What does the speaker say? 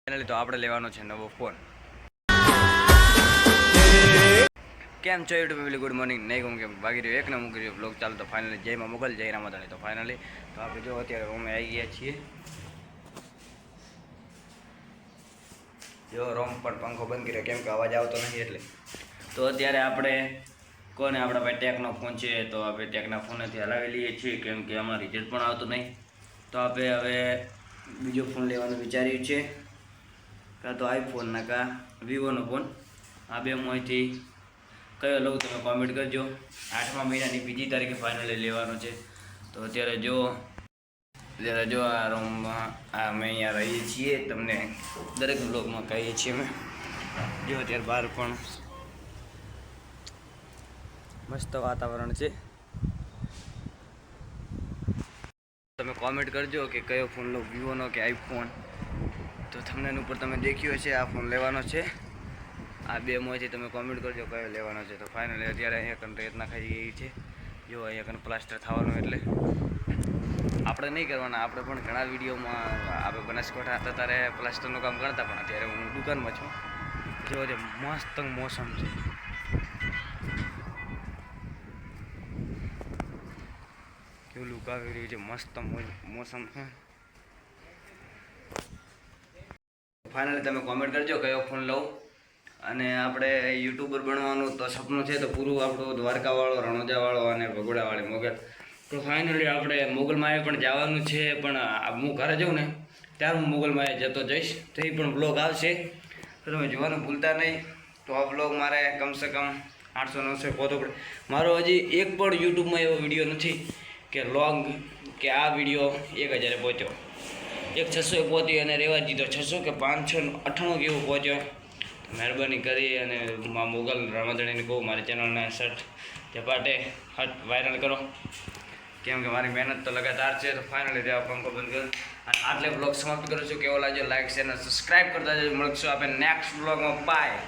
Finally તો આપણે લેવાનો છે નવો ફોન. કેમ છો યુટ્યુબ ફેમિલી? Good morning. નહીં કહું કેમ ભાગી રહ્યો એક ને મૂકી રહ્યો બ્લોગ ચાલુ. તો ફાઇનલી જયમાં મોગલ જય રામાધાણી. તો ફાઇનલી તો આપણે જો અત્યારે રૂમે આવી ગયા છીએ. જો રૂમ પણ પંખો બંધ કર્યો કેમ કે અવાજ આવતો નથી એટલે. તો અત્યારે આપણે કોને આપણા ભાઈ ટેકનો ફોન છે તો આપણે ટેકના ફોનેથી હલાવી લઈએ છીએ કેમ કે આમાં રિઝલ્ટ પણ આવતું નહીં. તો આપણે હવે બીજો ફોન લેવાનું વિચાર્યું છે, કાં તો આઈફોન ના કાં વિવોનો ફોન. આ બેમાંથી કયો લઉં તમે કોમેન્ટ કરજો. 8મા મહિનાની બીજી તારીખે ફાઇનલી લેવાનો છે. તો અત્યારે જો આ રૂમમાં અમે અહીંયા રહીએ છીએ, તમને દરેક બ્લોગમાં કહીએ છીએ અમે. જો અત્યારે બહાર પણ મસ્ત વાતાવરણ છે. તમે કોમેન્ટ કરજો કે કયો ફોન લો, વિવોનો કે આઈફોન. તો તમને ઉપર તમે દેખ્યો છે આ ફોન લેવાનો છે. આ બેમાંથી તમે કોમેન્ટ કરજો કયો લેવાનો છે. તો ફાઇનલી અત્યારે અહીંયા કન રેત નાખાઈ ગઈ છે. જો અહીંયા કન પ્લાસ્ટર થવાનું એટલે આપણે નહીં કરવાના. આપણે પણ ઘણા વિડીયોમાં આપણે બનાસકાંઠા હતા ત્યારે પ્લાસ્ટરનું કામ કરતા, પણ અત્યારે હું દુકાનમાં છું. જો જે મસ્ત મોસમ છે. કેવું લુક આવી રહ્યું છે, મસ્ત મોસમ છે. ફાઇનલી તમે કોમેન્ટ કરજો કયો ફોન લઉં. અને આપણે યુટ્યુબર બનવાનું તો સપનું છે, તો પૂરું આપણું દ્વારકાવાળો, રણોજાવાળો અને ભગોડાવાળી મોગલ. તો ફાઇનલી આપણે મોગલમાએ પણ જવાનું છે, પણ હું ઘરે જાઉં ને ત્યારે હું મોગલમાએ જતો જઈશ. તો એ પણ બ્લોગ આવશે, તો તમે જોવાનું ભૂલતા નહીં. તો આ બ્લોગ મારે કમસે કમ 800-900 પહોંચવો પડે. મારો હજી એક પણ યુટ્યુબમાં એવો વિડીયો નથી કે લોગ કે આ વિડીયો 1000 પહોંચ્યો. 600 પહોંચી અને રહેવા દીધો 600 કે 598 કેવું પહોંચ્યો. મહેરબાની કરી અને મોગલ રામાધાણીને કહું મારી ચેનલને સર્ચ ઝપાટે હટ વાયરલ કરો, કેમ કે મારી મહેનત તો લગાતાર છે. તો ફાઇનલી ત્યાં પંખો બંધ કરો અને આટલે બ્લોગ સમાપ્ત કરું છું. કેવો લાગ્યો લાઈક શેર અને સબસ્ક્રાઈબ કરતા જજો. મળશું આપણે નેક્સ્ટ બ્લોગમાં. બાય.